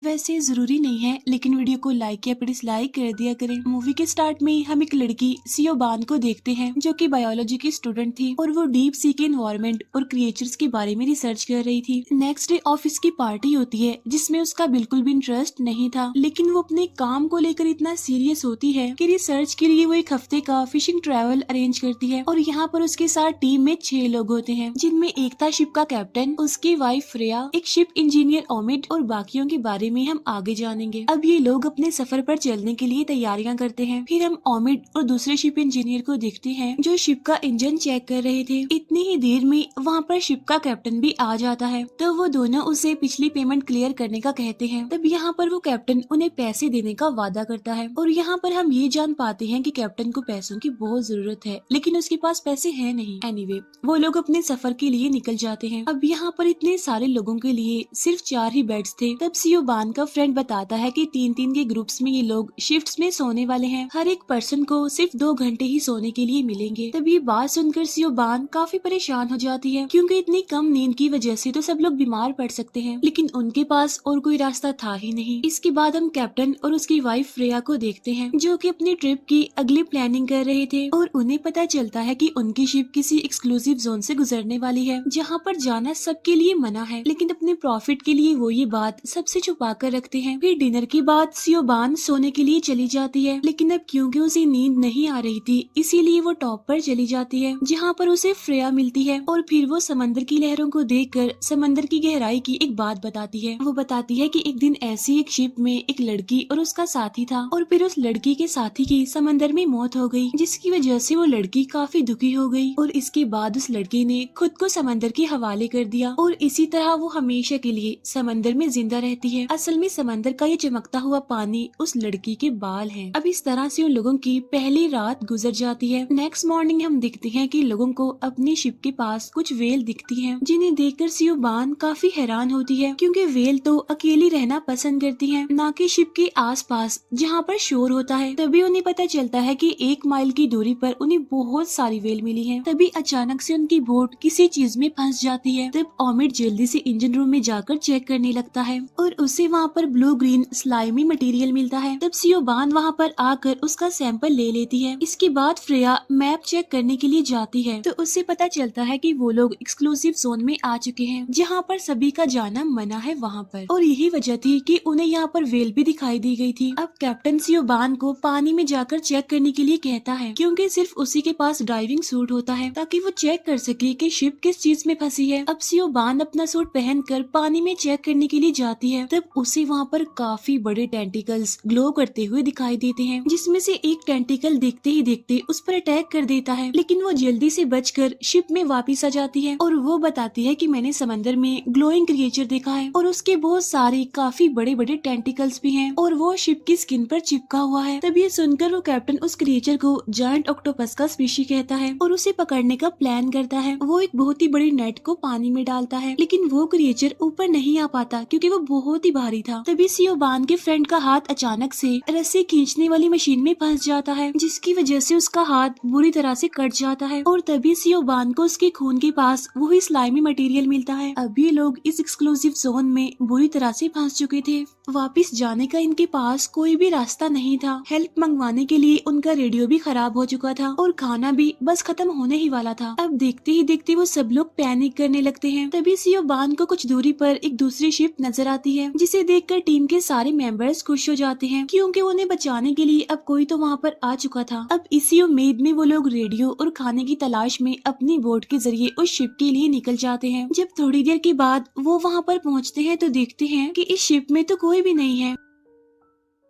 वैसे जरूरी नहीं है, लेकिन वीडियो को लाइक या डिसलाइक कर दिया करें। मूवी के स्टार्ट में हम एक लड़की सियोबान को देखते हैं, जो कि बायोलॉजी की स्टूडेंट थी और वो डीप सी के एनवायरनमेंट और क्रिएचर्स के बारे में रिसर्च कर रही थी। नेक्स्ट डे ऑफिस की पार्टी होती है, जिसमें उसका बिल्कुल भी इंटरेस्ट नहीं था, लेकिन वो अपने काम को लेकर इतना सीरियस होती है कि रिसर्च के लिए वो एक हफ्ते का फिशिंग ट्रैवल अरेंज करती है। और यहाँ पर उसके साथ टीम में 6 लोग होते हैं, जिनमें एक था शिप का कैप्टन, उसकी वाइफ फ्रेया, एक शिप इंजीनियर ओमिड और बाकियों के बारे में हम आगे जानेंगे। अब ये लोग अपने सफर पर चलने के लिए तैयारियां करते हैं। फिर हम ओमिड और दूसरे शिप इंजीनियर को देखते हैं, जो शिप का इंजन चेक कर रहे थे। इतनी ही देर में वहाँ पर शिप का कैप्टन भी आ जाता है, तो वो दोनों उसे पिछली पेमेंट क्लियर करने का कहते हैं। तब यहाँ पर वो कैप्टन उन्हें पैसे देने का वादा करता है, और यहाँ पर हम ये जान पाते हैं कि कैप्टन को पैसों की बहुत जरूरत है, लेकिन उसके पास पैसे है नहीं। एनीवे, वो लोग अपने सफर के लिए निकल जाते हैं। अब यहाँ पर इतने सारे लोगों के लिए सिर्फ 4 ही बेड्स थे। तब सियोबान का फ्रेंड बताता है कि 3-3 के ग्रुप्स में ये लोग शिफ्ट्स में सोने वाले हैं। हर एक पर्सन को सिर्फ 2 घंटे ही सोने के लिए मिलेंगे। तब ये बात सुनकर सियोबान काफी परेशान हो जाती है, क्योंकि इतनी कम नींद की वजह से तो सब लोग बीमार पड़ सकते हैं, लेकिन उनके पास और कोई रास्ता था ही नहीं। इसके बाद हम कैप्टन और उसकी वाइफ फ्रेया को देखते हैं, जो कि अपनी ट्रिप की अगली प्लानिंग कर रहे थे, और उन्हें पता चलता है कि उनकी शिप किसी एक्सक्लूसिव जोन से गुजरने वाली है, जहाँ पर जाना सबके लिए मना है, लेकिन अपने प्रॉफिट के लिए वो ये बात सबसे छुपा कर रखते हैं। फिर डिनर के बाद सियोबान सोने के लिए चली जाती है, लेकिन अब क्योंकि उसे नींद नहीं आ रही थी, इसीलिए वो टॉप पर चली जाती है, जहाँ पर उसे फ्रेया मिलती है। और फिर वो समंदर की लहरों को देखकर समंदर की गहराई की एक बात बताती है। वो बताती है कि एक दिन ऐसी एक शिप में एक लड़की और उसका साथी था, और फिर उस लड़की के साथी की समंदर में मौत हो गई, जिसकी वजह से वो लड़की काफी दुखी हो गई, और इसके बाद उस लड़की ने खुद को समंदर के हवाले कर दिया, और इसी तरह वो हमेशा के लिए समंदर में जिंदा रहती है। असल में समंदर का ये चमकता हुआ पानी उस लड़की के बाल हैं। अब इस तरह से उन लोगों की पहली रात गुजर जाती है। नेक्स्ट मॉर्निंग हम दिखते हैं कि लोगों को अपनी शिप के पास कुछ वेल दिखती हैं, जिन्हें देखकर सियोबान काफी हैरान होती है, क्योंकि वेल तो अकेली रहना पसंद करती हैं, ना कि शिप के आसपास जहाँ पर शोर होता है। तभी उन्हें पता चलता है कि 1 माइल की दूरी पर उन्हें बहुत सारी वेल मिली है। तभी अचानक से उनकी बोट किसी चीज में फंस जाती है। तब ओमिड जल्दी से इंजन रूम में जाकर चेक करने लगता है, और उसे वहाँ पर ब्लू ग्रीन स्लाइमी मटेरियल मिलता है। तब सियोबान वहाँ पर आकर उसका सैंपल ले लेती है। इसके बाद फ्रेया मैप चेक करने के लिए जाती है, तो उससे पता चलता है कि वो लोग एक्सक्लूसिव जोन में आ चुके हैं, जहाँ पर सभी का जाना मना है वहाँ पर, और यही वजह थी कि उन्हें यहाँ पर वेल भी दिखाई दी गई थी। अब कैप्टन सियोबान को पानी में जाकर चेक करने के लिए कहता है, क्योंकि सिर्फ उसी के पास डाइविंग सूट होता है, ताकि वो चेक कर सके कि शिप किस चीज में फंसी है। अब सियोबान अपना सूट पहनकर पानी में चेक करने के लिए जाती है। तब उसे वहाँ पर काफी बड़े टेंटिकल्स ग्लो करते हुए दिखाई देते हैं, जिसमें से एक टेंटिकल देखते ही देखते उस पर अटैक कर देता है, लेकिन वो जल्दी से बचकर शिप में वापस आ जाती है, और वो बताती है कि मैंने समंदर में ग्लोइंग क्रिएचर देखा है, और उसके बहुत सारे काफी बड़े बड़े टेंटिकल्स भी हैं, और वो शिप की स्किन पर चिपका हुआ है। तब ये सुनकर वो कैप्टन उस क्रिएचर को जायंट ऑक्टोपस का स्पीशी कहता है, और उसे पकड़ने का प्लान करता है। वो एक बहुत ही बड़ी नेट को पानी में डालता है, लेकिन वो क्रिएचर ऊपर नहीं आ पाता, क्योंकि वो बहुत ही भारी था। तभी सियोबान के फ्रेंड का हाथ अचानक से रस्सी खींचने वाली मशीन में फंस जाता है, जिसकी वजह से उसका हाथ बुरी तरह से कट जाता है, और तभी सियोबान को उसके खून के पास वही स्लाइमी मटेरियल मिलता है। अब ये लोग इस एक्सक्लूसिव जोन में बुरी तरह से फंस चुके थे। वापस जाने का इनके पास कोई भी रास्ता नहीं था। हेल्प मंगवाने के लिए उनका रेडियो भी खराब हो चुका था, और खाना भी बस खत्म होने ही वाला था। अब देखते ही देखते वो सब लोग पैनिक करने लगते हैं। तभी सियोबान को कुछ दूरी पर एक दूसरी शिप नजर आती है, जिसे देखकर टीम के सारे मेंबर्स खुश हो जाते हैं, क्योंकि उन्हें बचाने के लिए अब कोई तो वहाँ पर आ चुका था। अब इसी उम्मीद में वो लोग रेडियो और खाने की तलाश में अपनी बोट के जरिए उस शिप के लिए निकल जाते हैं। जब थोड़ी देर के बाद वो वहाँ पर पहुँचते हैं, तो देखते हैं कि इस शिप में तो कोई भी नहीं है।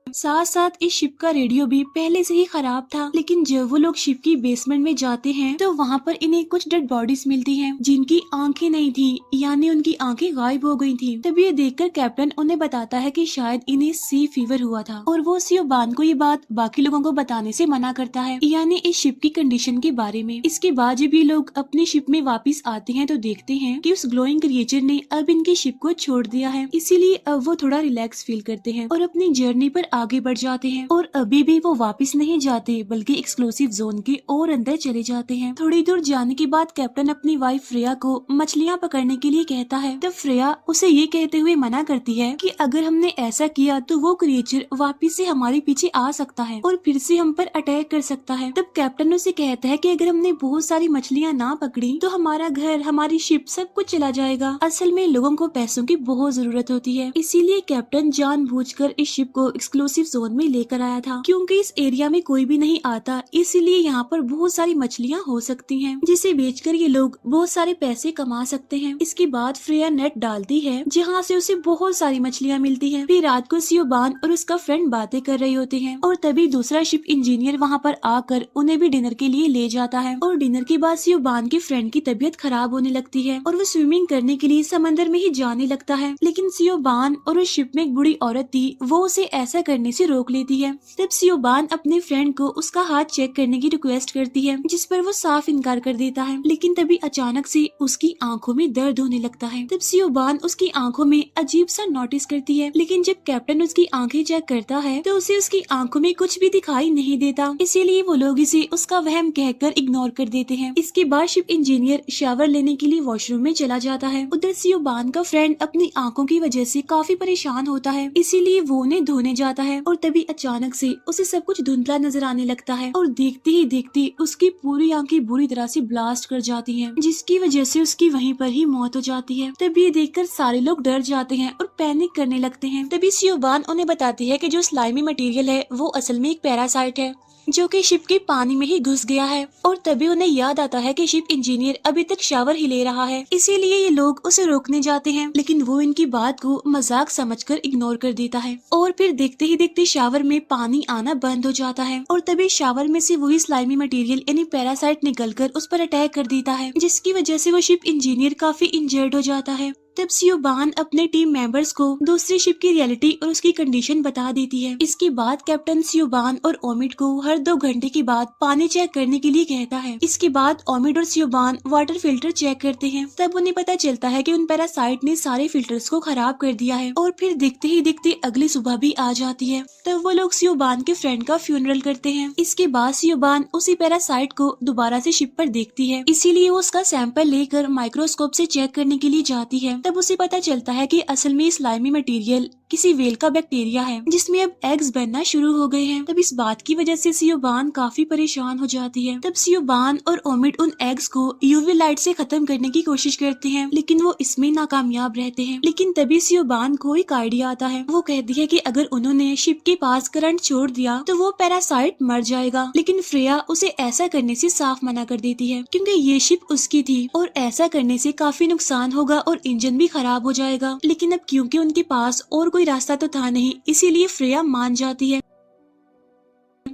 साथ साथ इस शिप का रेडियो भी पहले से ही खराब था। लेकिन जब वो लोग शिप की बेसमेंट में जाते हैं, तो वहाँ पर इन्हें कुछ डेड बॉडीज मिलती हैं, जिनकी आंखें नहीं थी, यानी उनकी आंखें गायब हो गई थी। तब ये देखकर कैप्टन उन्हें बताता है कि शायद इन्हें सी फीवर हुआ था, और वो सियोबान को ये बात बाकी लोगों को बताने से मना करता है, यानी इस शिप की कंडीशन के बारे में। इसके बाद जब ये लोग अपनी शिप में वापिस आते हैं, तो देखते हैं कि उस ग्लोइंग क्रिएचर ने अब इनकी शिप को छोड़ दिया है, इसीलिए अब वो थोड़ा रिलैक्स फील करते हैं और अपनी जर्नी पर आगे बढ़ जाते हैं और अभी भी वो वापस नहीं जाते बल्कि एक्सक्लूसिव जोन के और अंदर चले जाते हैं। थोड़ी दूर जाने के बाद कैप्टन अपनी वाइफ फ्रेया को मछलियाँ पकड़ने के लिए कहता है। तब फ्रेया उसे ये कहते हुए मना करती है कि अगर हमने ऐसा किया तो वो क्रिएचर वापस से हमारे पीछे आ सकता है और फिर से हम पर अटैक कर सकता है। तब कैप्टन उसे कहता है कि अगर हमने बहुत सारी मछलियाँ ना पकड़ी तो हमारा घर, हमारी शिप, सब कुछ चला जाएगा। असल में लोगों को पैसों की बहुत जरूरत होती है, इसीलिए कैप्टन जानबूझकर इस शिप को एक्सक्लूसिव जोन में लेकर आया था, क्योंकि इस एरिया में कोई भी नहीं आता, इसीलिए यहाँ पर बहुत सारी मछलियाँ हो सकती हैं, जिसे बेचकर ये लोग बहुत सारे पैसे कमा सकते हैं। इसके बाद फ्रेया नेट डालती है जहाँ से उसे बहुत सारी मछलियाँ मिलती हैं। फिर रात को सियोबान और उसका फ्रेंड बातें कर रहे होते हैं और तभी दूसरा शिप इंजीनियर वहाँ पर आकर उन्हें भी डिनर के लिए ले जाता है। और डिनर के बाद सियोबान के फ्रेंड की तबीयत खराब होने लगती है और वो स्विमिंग करने के लिए समंदर में ही जाने लगता है, लेकिन सियोबान और उस शिप में एक बूढ़ी औरत थी, वो उसे ऐसा करने से रोक लेती है। तब सियोबान अपने फ्रेंड को उसका हाथ चेक करने की रिक्वेस्ट करती है, जिस पर वो साफ इनकार कर देता है। लेकिन तभी अचानक से उसकी आंखों में दर्द होने लगता है। तब सियोबान उसकी आंखों में अजीब सा नोटिस करती है, लेकिन जब कैप्टन उसकी आंखें चेक करता है तो उसे उसकी आंखों में कुछ भी दिखाई नहीं देता, इसीलिए वो लोग इसे उसका वहम कहकर इग्नोर कर देते हैं। इसके बाद शिप इंजीनियर शावर लेने के लिए वॉशरूम में चला जाता है। उधर सियोबान का फ्रेंड अपनी आंखों की वजह से काफी परेशान होता है, इसीलिए वो उन्हें धोने जाता है और तभी अचानक से उसे सब कुछ धुंधला नजर आने लगता है और देखते ही देखते उसकी पूरी आंखें बुरी तरह से ब्लास्ट कर जाती हैं, जिसकी वजह से उसकी वहीं पर ही मौत हो जाती है। तभी ये देखकर सारे लोग डर जाते हैं और पैनिक करने लगते हैं। तभी सियोबान उन्हें बताती है कि जो स्लाइमी मटेरियल है वो असल में एक पैरासाइट है जो कि शिप के पानी में ही घुस गया है। और तभी उन्हें याद आता है कि शिप इंजीनियर अभी तक शावर ही ले रहा है, इसीलिए ये लोग उसे रोकने जाते हैं, लेकिन वो इनकी बात को मजाक समझकर इग्नोर कर देता है। और फिर देखते ही देखते शावर में पानी आना बंद हो जाता है और तभी शावर में से वही स्लाइमी मटेरियल यानी पैरासाइट निकलकर उस पर अटैक कर देता है, जिसकी वजह से वो शिप इंजीनियर काफी इंजर्ड हो जाता है। तब सियोबान अपने टीम मेंबर्स को दूसरी शिप की रियलिटी और उसकी कंडीशन बता देती है। इसके बाद कैप्टन सियोबान और ओमिड को हर 2 घंटे के बाद पानी चेक करने के लिए कहता है। इसके बाद ओमिड और सियोबान वाटर फिल्टर चेक करते हैं। तब उन्हें पता चलता है कि उन पैरासाइट ने सारे फिल्टर्स को खराब कर दिया है। और फिर देखते ही देखते अगली सुबह भी आ जाती है। तब वो लोग सियोबान के फ्रेंड का फ्यूनरल करते हैं। इसके बाद सियोबान उसी पैरासाइट को दोबारा से शिप पर देखती है, इसीलिए वो उसका सैंपल लेकर माइक्रोस्कोप से चेक करने के लिए जाती है। तब उसे पता चलता है कि असल में स्लाइमी मटेरियल किसी वेल का बैक्टीरिया है, जिसमें अब एग्स बनना शुरू हो गए हैं। तब इस बात की वजह से सियोबान काफी परेशान हो जाती है। तब सियोबान और ओमिड उन एग्स को यूवी लाइट से खत्म करने की कोशिश करते हैं, लेकिन वो इसमें नाकामयाब रहते हैं। लेकिन तभी सियोबान को एक आइडिया आता है। वो कहती है कि अगर उन्होंने शिप के पास करंट छोड़ दिया तो वो पैरासाइट मर जाएगा, लेकिन फ्रेया उसे ऐसा करने से साफ मना कर देती है, क्योंकि ये शिप उसकी थी और ऐसा करने से काफी नुकसान होगा और इंजन भी खराब हो जाएगा। लेकिन अब क्योंकि उनके पास और कोई रास्ता तो था नहीं, इसीलिए फ्रेया मान जाती है।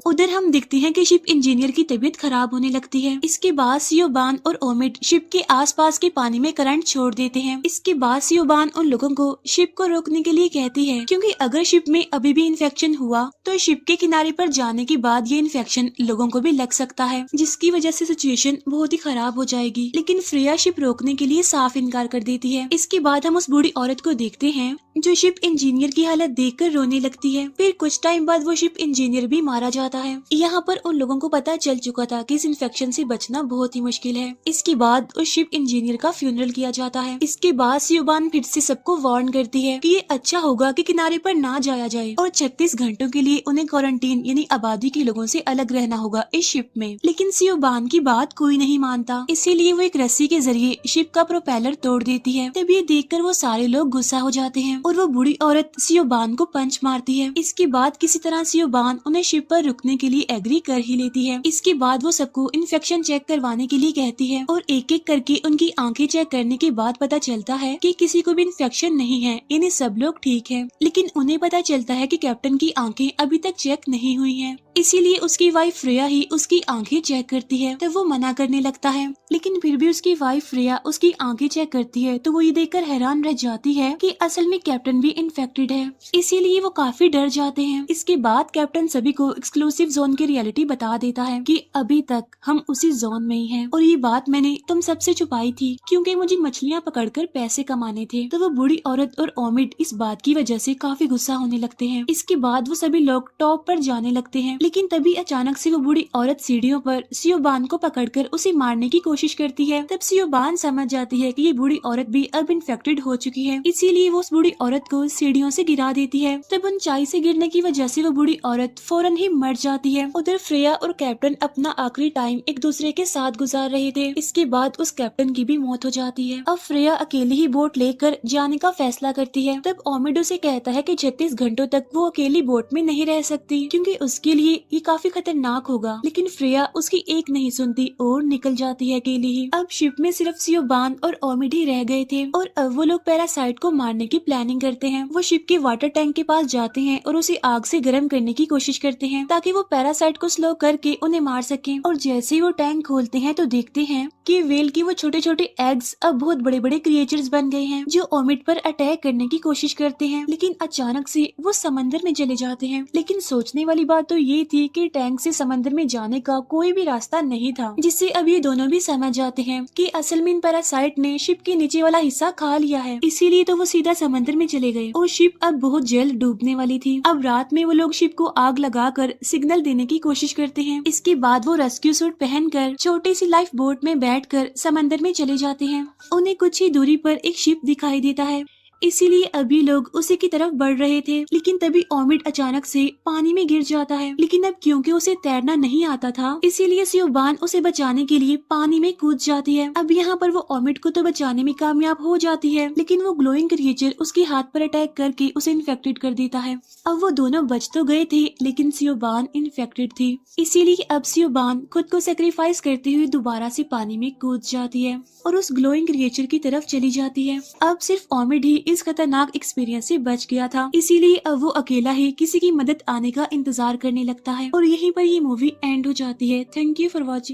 उधर हम देखते हैं कि शिप इंजीनियर की तबीयत खराब होने लगती है। इसके बाद सियोबान और ओमिड शिप के आसपास के पानी में करंट छोड़ देते हैं। इसके बाद सियोबान उन लोगों को शिप को रोकने के लिए कहती है, क्योंकि अगर शिप में अभी भी इन्फेक्शन हुआ तो शिप के किनारे पर जाने के बाद ये इन्फेक्शन लोगों को भी लग सकता है, जिसकी वजह से सिचुएशन बहुत ही खराब हो जाएगी। लेकिन फ्रेया शिप रोकने के लिए साफ इनकार कर देती है। इसके बाद हम उस बूढ़ी औरत को देखते हैं जो शिप इंजीनियर की हालत देखकर रोने लगती है। फिर कुछ टाइम बाद वो शिप इंजीनियर भी मारा जाता है। यहाँ पर उन लोगों को पता चल चुका था कि इस इन्फेक्शन से बचना बहुत ही मुश्किल है। इसके बाद उस शिप इंजीनियर का फ्यूनरल किया जाता है। इसके बाद सियोबान फिर से सबको वार्न करती है कि ये अच्छा होगा कि किनारे पर ना जाया जाए और 36 घंटों के लिए उन्हें क्वारंटीन यानी आबादी के लोगों से अलग रहना होगा इस शिप में। लेकिन सियोबान की बात कोई नहीं मानता, इसीलिए वो एक रस्सी के जरिए शिप का प्रोपेलर तोड़ देती है। तब ये देखकर वो सारे लोग गुस्सा हो जाते हैं और वो बूढ़ी औरत सियोबान को पंच मारती है। इसके बाद किसी तरह सियोबान उन्हें शिप पर रुकने के लिए एग्री कर ही लेती है। इसके बाद वो सबको इन्फेक्शन चेक करवाने के लिए कहती है और एक एक करके उनकी आंखें चेक करने के बाद पता चलता है कि किसी को भी इन्फेक्शन नहीं है, इन्हें सब लोग ठीक है। लेकिन उन्हें पता चलता है कि कैप्टन की आंखें अभी तक चेक नहीं हुई हैं, इसीलिए उसकी वाइफ फ्रेया ही उसकी आंखें चेक करती है। तब वो मना करने लगता है, लेकिन फिर भी उसकी वाइफ फ्रेया उसकी आंखें चेक करती है तो वो ये देखकर हैरान रह जाती है कि असल में कैप्टन भी इन्फेक्टेड है, इसीलिए वो काफी डर जाते हैं। इसके बाद कैप्टन सभी को एक्सक्लूसिव एक्सक्लूसिव जोन की रियलिटी बता देता है कि अभी तक हम उसी जोन में ही हैं और ये बात मैंने तुम सबसे छुपाई थी क्योंकि मुझे मछलियाँ पकड़कर पैसे कमाने थे। तो वो बूढ़ी औरत और ओमिड इस बात की वजह से काफी गुस्सा होने लगते हैं। इसके बाद वो सभी लोग टॉप पर जाने लगते हैं, लेकिन तभी अचानक से वो बूढ़ी औरत सीढ़ियों पर सियोबान को पकड़कर उसे मारने की कोशिश करती है। तब सियोबान समझ जाती है कि ये बूढ़ी औरत भी अब इन्फेक्टेड हो चुकी है, इसीलिए वो उस बूढ़ी औरत को सीढ़ियों से गिरा देती है। तब ऊंचाई से गिरने की वजह से वो बूढ़ी औरत फौरन ही मर जाती है। उधर फ्रेया और कैप्टन अपना आखिरी टाइम एक दूसरे के साथ गुजार रहे थे। इसके बाद उस कैप्टन की भी मौत हो जाती है। अब फ्रेया अकेली ही बोट लेकर जाने का फैसला करती है। तब ओमिड उसे कहता है कि 36 घंटों तक वो अकेली बोट में नहीं रह सकती क्योंकि उसके लिए ये काफी खतरनाक होगा, लेकिन फ्रेया उसकी एक नहीं सुनती और निकल जाती है अकेली ही। अब शिप में सिर्फ सियोबान और ओमिड ही रह गए थे और अब वो लोग पैरासाइट को मारने की प्लानिंग करते हैं। वो शिप के वाटर टैंक के पास जाते हैं और उसे आग से गर्म करने की कोशिश करते हैं ताकि वो पैरासाइट को स्लो करके उन्हें मार सकें। और जैसे ही वो टैंक खोलते हैं तो देखते हैं कि वेल की वो छोटे छोटे एग्स अब बहुत बड़े बड़े क्रिएचर्स बन गए हैं जो ओमिड पर अटैक करने की कोशिश करते हैं, लेकिन अचानक से वो समंदर में चले जाते हैं। लेकिन सोचने वाली बात तो ये थी कि टैंक से समंदर में जाने का कोई भी रास्ता नहीं था, जिससे अब ये दोनों भी समझ जाते हैं कि असल में इन पैरासाइट ने शिप के नीचे वाला हिस्सा खा लिया है, इसीलिए तो वो सीधा समंदर में चले गए और शिप अब बहुत जल्द डूबने वाली थी। अब रात में वो लोग शिप को आग लगाकर सिग्नल देने की कोशिश करते हैं। इसके बाद वो रेस्क्यू सूट पहनकर छोटी सी लाइफ बोट में बैठकर समंदर में चले जाते हैं। उन्हें कुछ ही दूरी पर एक शिप दिखाई देता है, इसीलिए अभी लोग उसी की तरफ बढ़ रहे थे। लेकिन तभी ओमिड अचानक से पानी में गिर जाता है, लेकिन अब क्योंकि उसे तैरना नहीं आता था इसीलिए सियोबान उसे बचाने के लिए पानी में कूद जाती है। अब यहाँ पर वो ओमिड को तो बचाने में कामयाब हो जाती है, लेकिन वो ग्लोइंग क्रिएचर उसके हाथ पर अटैक करके उसे इन्फेक्टेड कर देता है। अब वो दोनों बच तो गए थे, लेकिन सियोबान इन्फेक्टेड थी, इसीलिए अब सियोबान खुद को सेक्रीफाइस करते हुए दोबारा से पानी में कूद जाती है और उस ग्लोइंग क्रिएचर की तरफ चली जाती है। अब सिर्फ ओमिड ही इस खतरनाक एक्सपीरियंस से बच गया था, इसीलिए अब वो अकेला ही किसी की मदद आने का इंतजार करने लगता है और यहीं पर ये मूवी एंड हो जाती है। Thank you for watching.